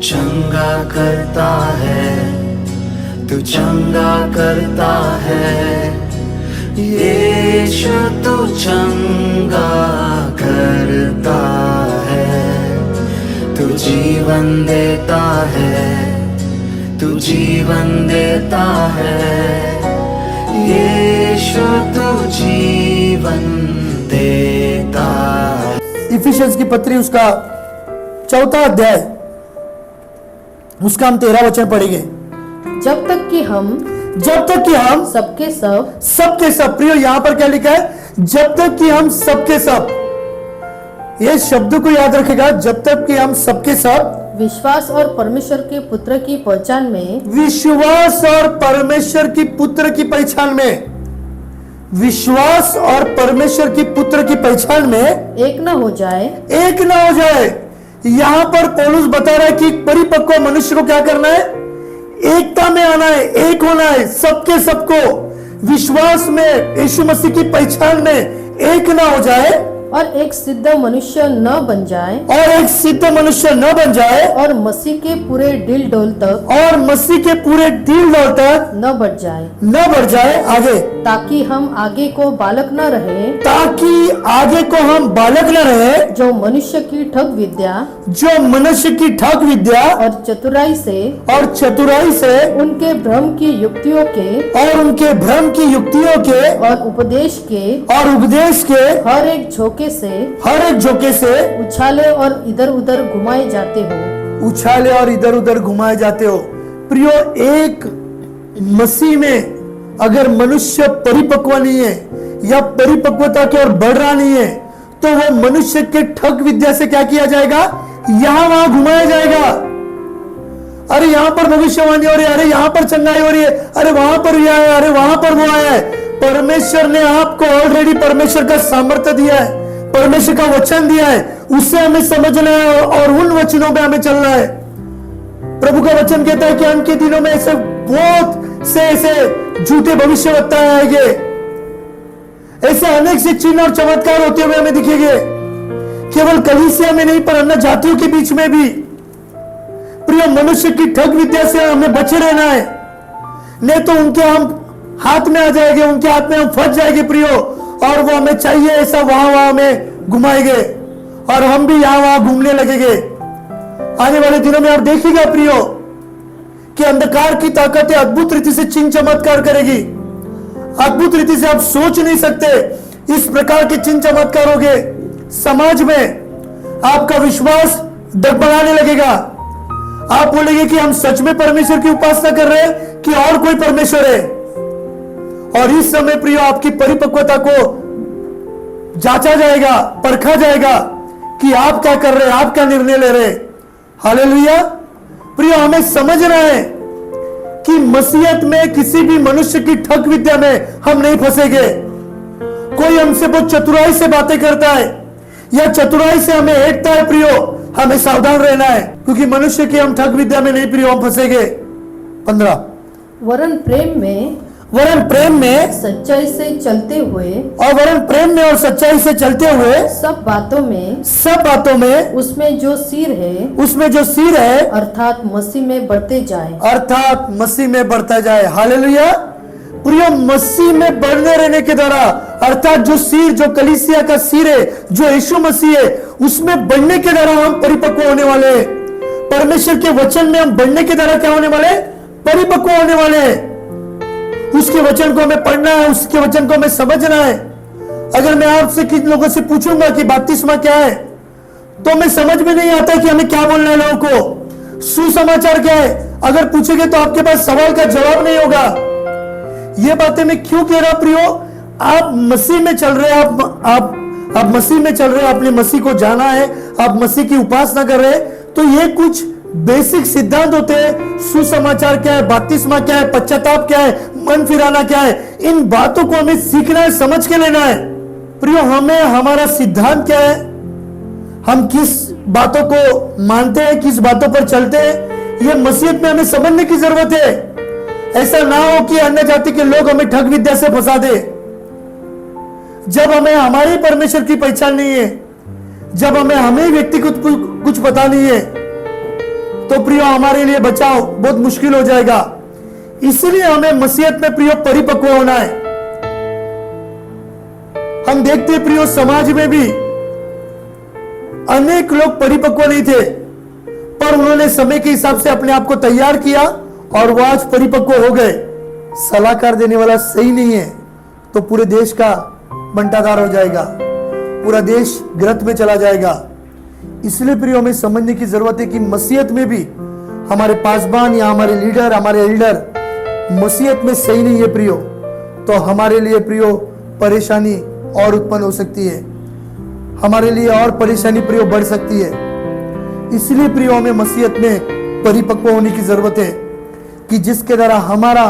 चंगा करता है, तू चंगा करता है, यीशु तू चंगा करता है, तू जीवन देता है, तू जीवन देता है, यीशु तू जीवन देता है। इफिशियंस की पत्री उसका 4 अध्याय उसका हम 13 वचन पढ़ेंगे। जब तक कि हम सबके सब प्रियो, यहां पर क्या लिखा है? जब तक कि हम सबके सब, ये शब्द को याद रखेगा, जब तक कि हम सबके सब विश्वास और परमेश्वर के पुत्र की पहचान में, विश्वास और परमेश्वर की पुत्र की पहचान में, विश्वास और परमेश्वर की पुत्र की पहचान में एक न हो जाए। यहां पर पौलुस बता रहा है कि परिपक्व मनुष्य को क्या करना है? एकता में आना है, एक होना है, सबके सबको विश्वास में, यीशु मसीह की पहचान में एक ना हो जाए और एक सिद्ध मनुष्य न बन जाए, और मसीह के पूरे दिल डोल तक न बढ़ जाए, आगे, ताकि हम आगे को बालक न रहे, जो मनुष्य की ठग विद्या और चतुराई से उनके भ्रम की युक्तियों के और उपदेश के हर एक झोंके से उछाले और इधर उधर घुमाए जाते हो। प्रियो, एक मसीह में अगर मनुष्य परिपक्व नहीं है या परिपक्वता की ओर बढ़ रहा नहीं है, तो वो मनुष्य के ठग विद्या से क्या किया जाएगा? यहां वहां घुमाया जाएगा। अरे यहां पर भविष्यवाणी हो रही है, अरे यहां पर चंगाई हो रही है, अरे वहां पर यह है, अरे वहां पर वो आया है। परमेश्वर ने आपको ऑलरेडी परमेश्वर का सामर्थ्य दिया है, परमेश्वर का वचन दिया है, उससे हमें समझना है और उन वचनों पे हमें चलना है। प्रभु का वचन कहता है कि अंत के दिनों में ऐसे बहुत से ऐसे झूठे भविष्यवक्ता आएंगे, ऐसे अनेक से चिन्ह और चमत्कार होते हुए हमें दिखेंगे, केवल कलीसिया में नहीं पर अन्य जातियों के बीच में भी। प्रिय, मनुष्य की ठग विद्या से हमें बचे रहना है, नहीं तो उनके हम हाथ में आ जाएंगे, उनके हाथ में हम फंस जाएंगे प्रियो, और वो हमें चाहिए ऐसा वहां में घुमाएंगे और हम भी यहां वहां घूमने लगेंगे। आने वाले दिनों में आप देखिएगा प्रियो कि अंधकार की ताकतें अद्भुत रीति से चिन्ह चमत्कार करेगी, अद्भुत रीति से आप सोच नहीं सकते इस प्रकार के चिन्ह चमत्कार होंगे। समाज में आपका विश्वास डगमगाने लगेगा, आप बोलेंगे कि हम सच में परमेश्वर की उपासना कर रहे हैं कि और कोई परमेश्वर है। और इस समय प्रियो आपकी परिपक्वता को जांचा जाएगा, परखा जाएगा कि आप क्या कर रहे हैं, आप क्या निर्णय ले रहे हैं। हालेलुया। प्रियो, हमें समझना है कि मसीहत में किसी भी मनुष्य की ठग विद्या में हम नहीं फंसेंगे। कोई हमसे बहुत चतुराई से बातें करता है या चतुराई से हमें हेटता है प्रियो, हमें सावधान रहना है, क्योंकि मनुष्य की हम ठग विद्या में नहीं प्रियो हम फंसेंगे। 15 वरन प्रेम में सच्चाई से चलते हुए, और सच्चाई से चलते हुए सब बातों में उसमें जो सिर है अर्थात मसीह में बढ़ते जाए। हालेलुया। प्रिय, मसीह में बढ़ने रहने के द्वारा, अर्थात जो सिर, जो कलीसिया का सिर है, जो यीशु मसीह है, उसमें बढ़ने के द्वारा हम परिपक्व होने वाले हैं। परमेश्वर के वचन में हम बढ़ने के द्वारा क्या होने वाले? परिपक्व होने वाले हैं। उसके वचन को हमें पढ़ना है, उसके वचन को हमें समझना है। अगर मैं आपसे किन लोगों से पूछूंगा कि बपतिस्मा क्या है, तो हमें समझ में नहीं आता कि हमें क्या बोलना है लोगों को। सुसमाचार क्या है अगर पूछेंगे तो आपके पास सवाल का जवाब नहीं होगा। ये बातें मैं क्यों कह रहा प्रियो? आप मसीह में चल रहे हैं, आप मसीह में चल रहे हैं, आपने मसीह को जाना है, आप मसीह की उपासना कर रहे हैं, तो ये कुछ बेसिक सिद्धांत होते हैं। सुसमाचार क्या है, बपतिस्मा क्या है, पश्चाताप क्या है, मन फिराना क्या है, इन बातों को हमें सीखना है, समझ के लेना है। प्रियो, हमें हमारा सिद्धांत क्या है, हम किस बातों को मानते हैं, किस बातों पर चलते हैं, ये मसीहत में हमें समझने की जरूरत है। ऐसा ना हो कि अन्य जाति के लोग हमें ठग विद्या से फंसा दे। जब हमें हमारे परमेश्वर की पहचान नहीं है, जब हमें व्यक्ति को कुछ पता नहीं है, तो प्रियो हमारे लिए बचाव बहुत मुश्किल हो जाएगा। इसलिए हमें मसीहत में प्रियो परिपक्व होना है। हम देखते हैं प्रियो समाज में भी अनेक लोग परिपक्व नहीं थे, पर उन्होंने समय के हिसाब से अपने आप को तैयार किया और वो आज परिपक्व हो गए। सलाहकार देने वाला सही नहीं है तो पूरे देश का बंटाधार हो जाएगा, पूरा देश ग्रत में चला जाएगा। इसलिए प्रियो हमें समझने की जरूरत है कि मसीहत में भी हमारे पासबान या हमारे लीडर, हमारे एल्डर मसीहत में सही नहीं है प्रियो, तो हमारे लिए प्रियो परेशानी और उत्पन्न हो सकती है, हमारे लिए और परेशानी प्रियो बढ़ सकती है। इसलिए प्रियो हमें मसीहत में परिपक्व होने की जरूरत है कि जिसके द्वारा हमारा,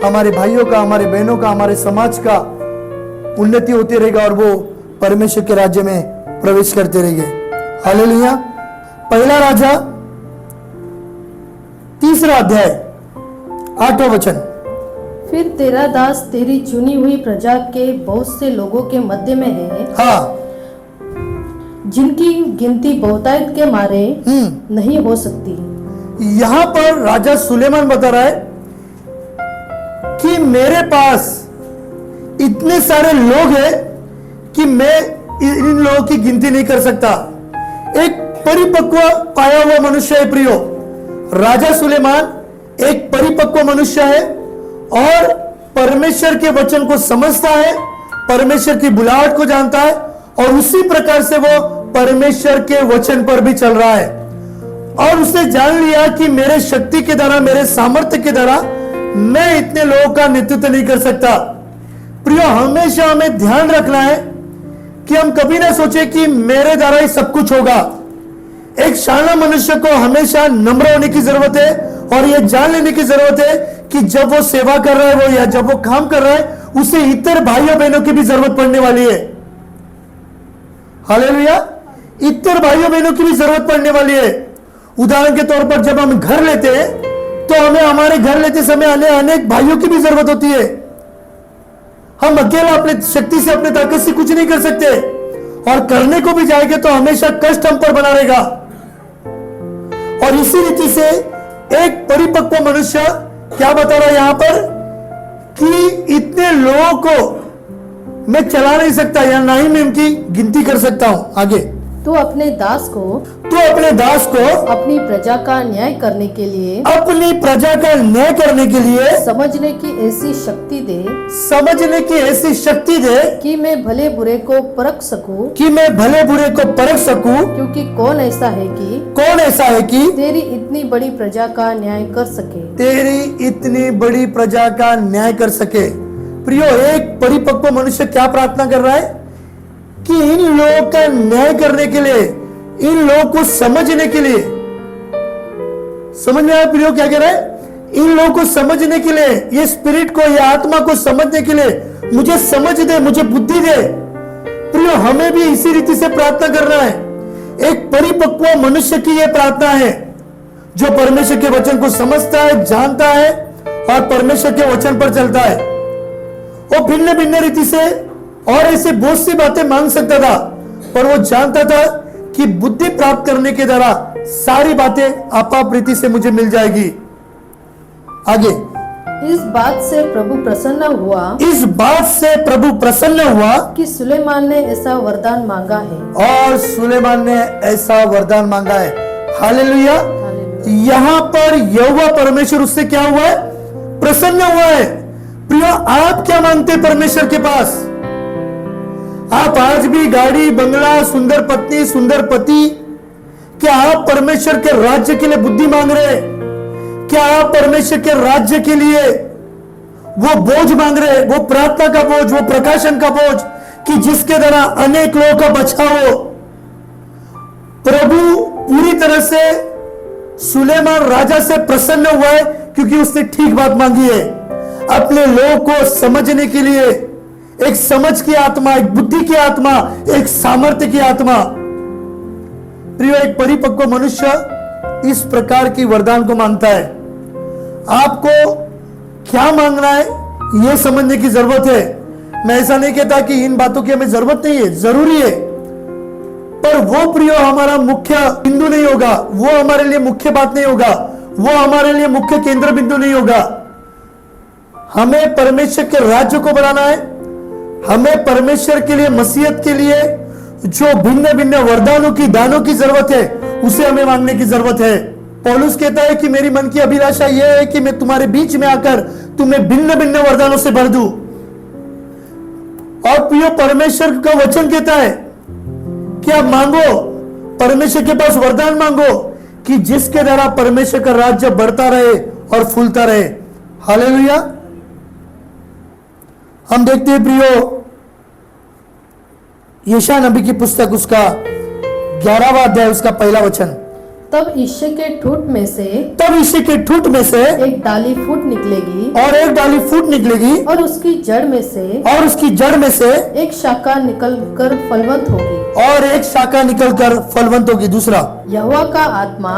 हमारे भाइयों का, हमारे बहनों का, हमारे समाज का उन्नति होती रहेगा और वो परमेश्वर के राज्य में प्रवेश करते रहेंगे। हालेलुया। पहला राजा 3 अध्याय 8वां वचन। फिर तेरा दास तेरी चुनी हुई प्रजा के बहुत से लोगों के मध्य में है, हाँ, जिनकी गिनती बहुतायत के मारे नहीं हो सकती। यहां पर राजा सुलेमान बता रहा है कि मेरे पास इतने सारे लोग हैं कि मैं इन लोगों की गिनती नहीं कर सकता। एक परिपक्व पाया हुआ मनुष्य है प्रियो। राजा सुलेमान एक परिपक्व मनुष्य है और परमेश्वर के वचन को समझता है, परमेश्वर की बुलाहट को जानता है और उसी प्रकार से वो परमेश्वर के वचन पर भी चल रहा है। और उसने जान लिया कि मेरे शक्ति के द्वारा, मेरे सामर्थ्य के द्वारा मैं इतने लोगों का नेतृत्व नहीं कर सकता। प्रियो हमेशा हमें ध्यान रखना है कि हम कभी ना सोचे कि मेरे द्वारा ही सब कुछ होगा। एक शाना मनुष्य को हमेशा नम्र होने की जरूरत है और यह जान लेने की जरूरत है कि जब वो सेवा कर रहा है वो या जब वो काम कर रहा है उसे इतर भाइयों बहनों की भी जरूरत पड़ने वाली है। हालेलुया। इतर भाइयों बहनों की भी जरूरत पड़ने वाली है। उदाहरण के तौर पर जब हम घर लेते हैं तो हमें हमारे घर लेते समय अनेक भाइयों की भी जरूरत होती है। हम अकेला अपने शक्ति से, अपने ताकत से कुछ नहीं कर सकते और करने को भी जाएंगे तो हमेशा कष्ट हम पर बना रहेगा। और इसी रीति से एक परिपक्व मनुष्य क्या बता रहा है यहां पर कि इतने लोगों को मैं चला नहीं सकता या ना ही मैं उनकी गिनती कर सकता हूं। आगे, तू अपने दास को अपनी प्रजा का न्याय करने के लिए, अपनी प्रजा का न्याय करने के लिए समझने की ऐसी शक्ति दे, कि मैं भले बुरे को परख सकूं, क्योंकि कौन ऐसा है कि तेरी इतनी बड़ी प्रजा का न्याय कर सके। प्रियो एक परिपक्व मनुष्य क्या प्रार्थना कर रहा है कि इन लोगों का न्याय करने के लिए, इन लोगों को समझने के लिए, समझ में आया प्रियो क्या कह रहा है? इन लोगों को समझने के लिए, ये स्पिरिट को, ये आत्मा को समझने के लिए मुझे समझ दे, मुझे बुद्धि दे। प्रियो हमें भी इसी रीति से प्रार्थना करना है। एक परिपक्व मनुष्य की यह प्रार्थना है जो परमेश्वर के वचन को समझता है, जानता है और परमेश्वर के वचन पर चलता है। वो भिन्न भिन्न रीति से और ऐसे बहुत सी बातें मांग सकता था, पर वो जानता था कि बुद्धि प्राप्त करने के द्वारा सारी बातें आपाप रीति से मुझे मिल जाएगी। आगे, इस बात से प्रभु प्रसन्न हुआ कि सुलेमान ने ऐसा वरदान मांगा है, और सुलेमान ने ऐसा वरदान मांगा है। हालेलुया। यहाँ पर यहोवा परमेश्वर उससे क्या हुआ है? प्रसन्न हुआ है। प्रियो आप क्या मांगते हैं परमेश्वर के पास? आप आज भी गाड़ी, बंगला, सुंदर पत्नी, सुंदर पति, क्या आप परमेश्वर के राज्य के लिए बुद्धि मांग रहे हैं? क्या आप परमेश्वर के राज्य के लिए वो बोझ मांग रहे हैं, वो प्रार्थना का बोझ, वो प्रकाशन का बोझ, कि जिसके द्वारा अनेक लोगों का बचाव हो? प्रभु पूरी तरह से सुलेमान राजा से प्रसन्न हुआ है क्योंकि उसने ठीक बात मांगी है। अपने लोगों को समझने के लिए एक समझ की आत्मा, एक बुद्धि की आत्मा, एक सामर्थ्य की आत्मा। प्रियो एक परिपक्व मनुष्य इस प्रकार की वरदान को मांगता है। आपको क्या मांगना है यह समझने की जरूरत है। मैं ऐसा नहीं कहता कि इन बातों की हमें जरूरत नहीं है, जरूरी है, पर वो प्रियो हमारा मुख्य बिंदु नहीं होगा, वो हमारे लिए मुख्य बात नहीं होगा, वो हमारे लिए मुख्य केंद्र बिंदु नहीं होगा। हमें परमेश्वर के राज्य को बढ़ाना है, हमें परमेश्वर के लिए, मसीहत के लिए जो भिन्न भिन्न वरदानों की, दानों की जरूरत है, उसे हमें मांगने की जरूरत है। पौलुस कहता है कि मेरी मन की अभिलाषा यह है कि मैं तुम्हारे बीच में आकर तुम्हें भिन्न भिन्न वरदानों से भर दूं। और प्रियो परमेश्वर का वचन कहता है कि आप मांगो, परमेश्वर के पास वरदान मांगो कि जिसके द्वारा परमेश्वर का राज्य बढ़ता रहे और फूलता रहे। हालेलुया। हम देखते हैं प्रियो यशायाह नबी की पुस्तक उसका 11वां अध्याय उसका पहला वचन। तब ईशे के ठूंठ में से एक डाली फूट निकलेगी, और एक डाली फूट निकलेगी, और उसकी जड़ में से एक शाखा निकलकर फलवंत होगी, और एक शाखा निकलकर फलवंत होगी। दूसरा, यहोवा का आत्मा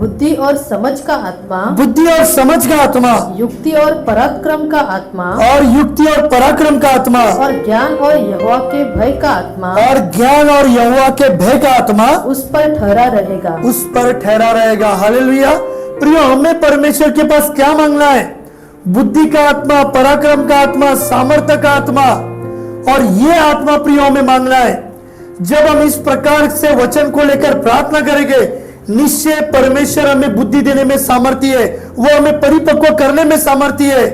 बुद्धि और समझ का आत्मा, युक्ति और पराक्रम का आत्मा, और ज्ञान और यहोवा के भय का आत्मा, उस पर ठहरा रहेगा। हालेलुया। प्रियो हमें परमेश्वर के पास क्या मांगना है? बुद्धि का आत्मा, पराक्रम का आत्मा, सामर्थ्य का आत्मा, और ये आत्मा प्रियो हमें मांगना है। जब हम इस प्रकार से वचन को लेकर प्रार्थना करेंगे, निश्चय परमेश्वर हमें बुद्धि देने में सामर्थ्य है, वो हमें परिपक्व करने में सामर्थ्य है।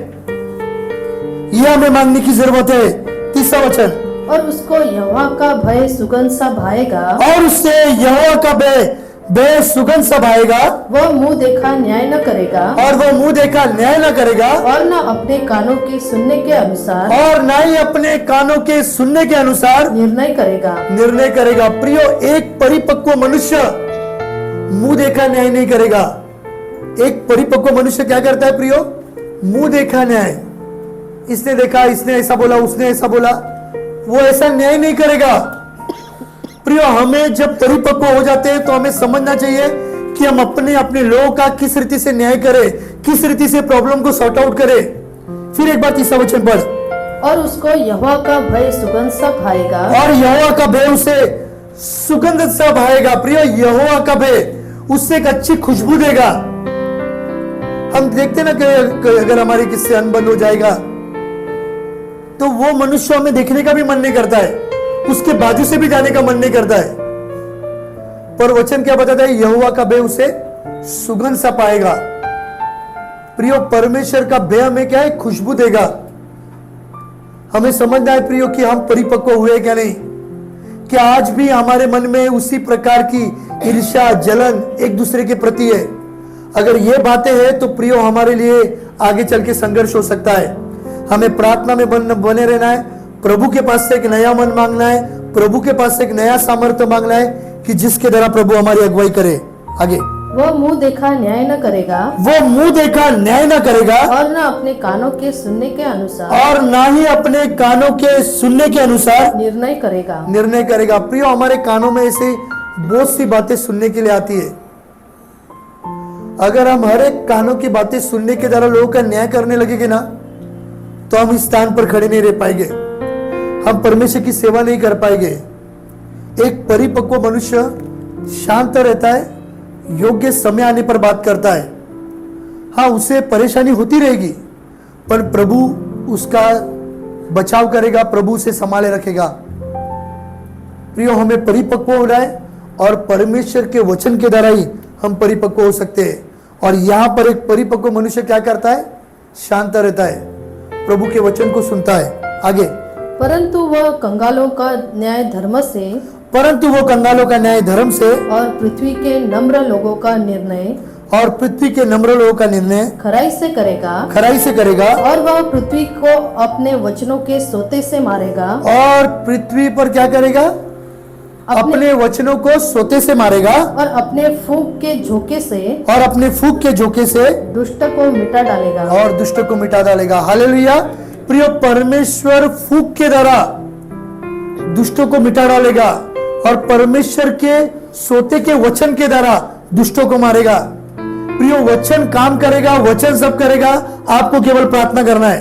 यह हमें मांगने की जरूरत है। तीसरा वचन, और उसको यहोवा का भय सुगंध सा भाएगा, और उससे यहोवा का भय सुगंध सा भाएगा। वह मुंह देखा न्याय न करेगा, और न अपने कानों के सुनने के अनुसार, निर्णय करेगा। प्रियो एक परिपक्व मनुष्य मुंह देखा न्याय नहीं करेगा। एक परिपक्व मनुष्य क्या करता है प्रियो? मुंह देखा न्याय। इसने देखा, इसने ऐसा बोला, उसने ऐसा बोला, वो ऐसा न्याय नहीं करेगा। प्रियो हमें जब परिपक्व हो जाते हैं तो हमें समझना चाहिए कि हम अपने लोगों का किस रीति से न्याय करें, किस रीति से प्रॉब्लम को सॉर्ट आउट करें। फिर एक बार तीसरा वचन पढ़, और उसको यहोवा का भय सुगंध सा भाएगा, और यहोवा का भय उसे सुगंध सा भाएगा। प्रियो यहोवा का भय उससे एक अच्छी खुशबू देगा। हम देखते ना कि अगर हमारे किससे अनबन हो जाएगा तो वो मनुष्य हमें देखने का भी मन नहीं करता है, उसके बाजू से भी जाने का मन नहीं करता है। पर वचन क्या बताता है? यहोवा का भय उसे सुगंध सा पाएगा। प्रियो परमेश्वर का भय हमें क्या है? खुशबू देगा। हमें समझना है प्रियो कि हम परिपक्व हुए क्या नहीं, कि आज भी हमारे मन में उसी प्रकार की ईर्ष्या, जलन एक दूसरे के प्रति है। अगर ये बातें हैं तो प्रियो हमारे लिए आगे चल के संघर्ष हो सकता है। हमें प्रार्थना में बने रहना है, प्रभु के पास से एक नया मन मांगना है, प्रभु के पास से एक नया सामर्थ्य मांगना है कि जिसके द्वारा प्रभु हमारी अगुवाई करे। आगे, वो मुंह देखा न्याय न करेगा, और न अपने कानों के सुनने के अनुसार, निर्णय करेगा। प्रियो हमारे कानों में ऐसे बहुत सी बातें सुनने के लिए आती है। अगर हम हर एक कानों की बातें सुनने के द्वारा लोगों का न्याय करने लगेंगे ना, तो हम इस स्थान पर खड़े नहीं रह पाएंगे, हम परमेश्वर की सेवा नहीं कर पाएंगे। एक परिपक्व मनुष्य शांत रहता है, योग्य समय आने पर बात करता है। हाँ, उसे परेशानी होती रहेगी, पर प्रभु उसका बचाव करेगा, प्रभु उसे संभाले रखेगा। प्रियो हमें परिपक्व होना है, और परमेश्वर के वचन के द्वारा ही हम परिपक्व हो सकते हैं। और यहां पर एक परिपक्व मनुष्य क्या करता है? शांत रहता है, प्रभु के वचन को सुनता है। आगे, परंतु वह कंगालों का न्याय धर्म से, और पृथ्वी के नम्र लोगों का निर्णय, खराई से करेगा, और वह पृथ्वी को अपने वचनों के सोते से मारेगा, और पृथ्वी पर क्या करेगा? अपने वचनों को सोते से मारेगा, और अपने फूंक के झोंके से, दुष्ट को मिटा डालेगा। हालेलुया। प्रिय प्रियो परमेश्वर फूंक के द्वारा दुष्टों को मिटा डालेगा और परमेश्वर के सोते के वचन के द्वारा दुष्टों को मारेगा। प्रियो वचन काम करेगा, वचन सब करेगा। आपको केवल प्रार्थना करना है,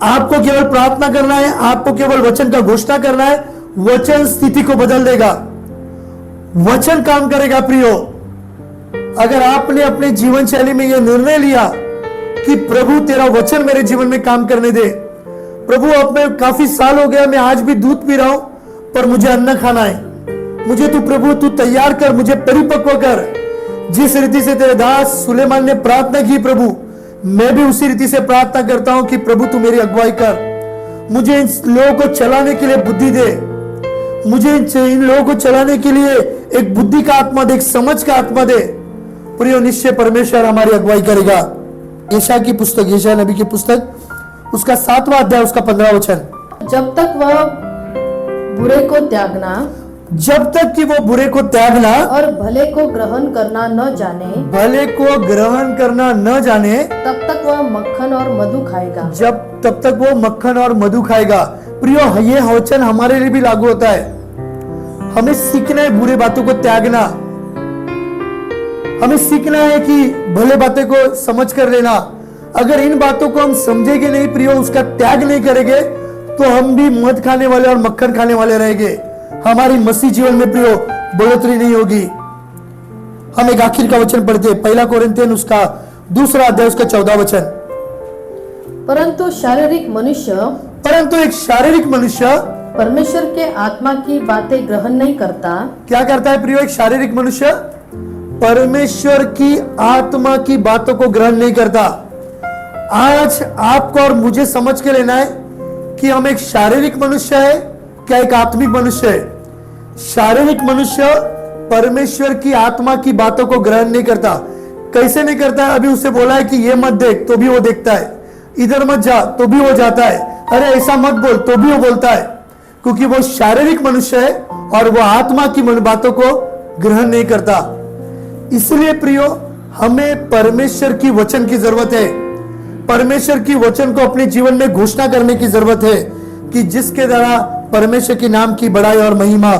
आपको केवल प्रार्थना करना है, आपको केवल वचन का घोषणा करना है वचन स्थिति को बदल देगा, वचन काम करेगा। प्रियो, अगर आपने अपने जीवन शैली में यह निर्णय लिया कि प्रभु तेरा वचन मेरे जीवन में काम करने दे, प्रभु अब मैं काफी साल हो गया, मैं आज भी दूध पी रहा हूं पर मुझे अन्न खाना है, मुझे तू प्रभु तू तैयार कर, मुझे परिपक्व कर। जिस रीति से तेरे दास सुलेमान ने प्रार्थना की प्रभु, मैं भी उसी रीति से प्रार्थना करता हूं कि प्रभु तू मेरी अगुवाई कर, मुझे इन लोगों को चलाने के लिए बुद्धि दे, मुझे इन लोगों को चलाने के लिए एक बुद्धि का आत्मा दे, एक समझ का आत्मा दे। प्रियो, निश्चय परमेश्वर हमारी अगुवाई करेगा। यशायाह की पुस्तक, यशायाह नबी की पुस्तक, उसका 7वां अध्याय, उसका 15वां वचन। जब तक वह बुरे को त्यागना, जब तक कि वो बुरे को त्यागना और भले को ग्रहण करना न जाने, भले को ग्रहण करना न जाने, तब तक वह मक्खन और मधु खाएगा। तब तक वो मक्खन और मधु खाएगा। प्रियो, ये वचन हमारे लिए भी लागू होता है। हमें सीखना है बुरे बातों को त्यागना, हमें सीखना है कि भले बातें को समझ कर लेना। अगर इन बातों को हम समझेंगे नहीं प्रियो, उसका त्याग नहीं करेंगे, तो हम भी मध खाने वाले और मक्खन खाने वाले रहेंगे। हमारी मसीह जीवन में प्रियो बढ़ोतरी नहीं होगी। हम एक आखिर का वचन पढ़ते हैं, 1 कोरिन्थियन उसका 2 अध्याय, उसका 14 वचन। परंतु एक शारीरिक मनुष्य परमेश्वर के आत्मा की बातें ग्रहण नहीं करता। क्या करता है प्रियो? एक शारीरिक मनुष्य परमेश्वर की आत्मा की बातों को ग्रहण नहीं करता। आज आपको और मुझे समझ के लेना है कि हम एक शारीरिक मनुष्य है, क्या एक आत्मिक मनुष्य है। शारीरिक मनुष्य परमेश्वर की आत्मा की बातों को ग्रहण नहीं करता। कैसे नहीं करता है? अभी उसे बोला है कि ये मत देख, तो भी वो देखता है, इधर मत जा, तो भी वो जाता है, अरे ऐसा मत बोल, तो भी वो बोलता है, क्योंकि वो शारीरिक मनुष्य है और वो आत्मा की बातों को ग्रहण नहीं करता। इसलिए प्रियो, हमें परमेश्वर की वचन की जरूरत है। परमेश्वर की वचन को अपने जीवन में घोषणा करने की जरूरत है कि जिसके द्वारा परमेश्वर के नाम की बड़ाई और महिमा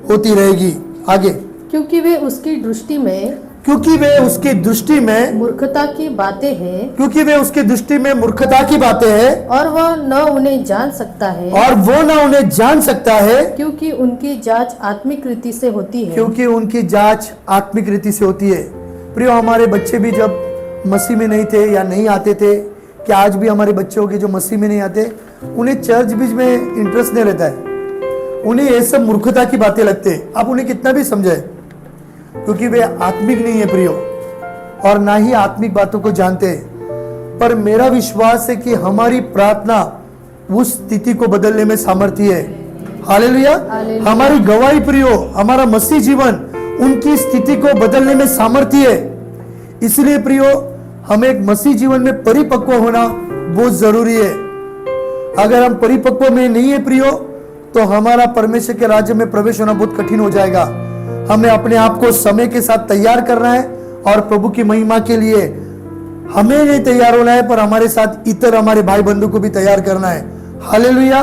होती रहेगी। आगे, क्योंकि वे उसकी दृष्टि में मूर्खता की बातें हैं, क्योंकि वे उसकी दृष्टि में मूर्खता की बातें हैं, और वह न उन्हें जान सकता है, क्योंकि उनकी जांच आत्मिक रीति से होती है। क्योंकि उनकी जांच आत्मिक रीति से होती है। प्रियो, हमारे बच्चे भी जब मसीह में नहीं थे या नहीं आते थे, कि आज भी हमारे बच्चे होंगे जो मसीह में नहीं आते, उन्हें चर्च बीच में इंटरेस्ट नहीं रहता है, उन्हें ये सब मूर्खता की बातें लगते हैं। आप उन्हें कितना भी समझाए, क्योंकि वे आत्मिक नहीं है प्रियो, और ना ही आत्मिक बातों को जानते हैं। पर मेरा विश्वास है कि हमारी प्रार्थना उस स्थिति को बदलने में सामर्थ्य है। हालेलुया। हमारी गवाही प्रियो, हमारा मसीह जीवन उनकी स्थिति को बदलने में सामर्थ्य है। इसलिए प्रियो, हमें एक मसीह जीवन में परिपक्व होना बहुत जरूरी है। अगर हम परिपक्व में नहीं है प्रियो, तो हमारा परमेश्वर के राज्य में प्रवेश होना बहुत कठिन हो जाएगा। हमें अपने आप को समय के साथ तैयार करना है, और प्रभु की महिमा के लिए हमें नहीं तैयार होना है, पर हमारे साथ इतर हमारे भाई बंधु को भी तैयार करना है। हालेलुया।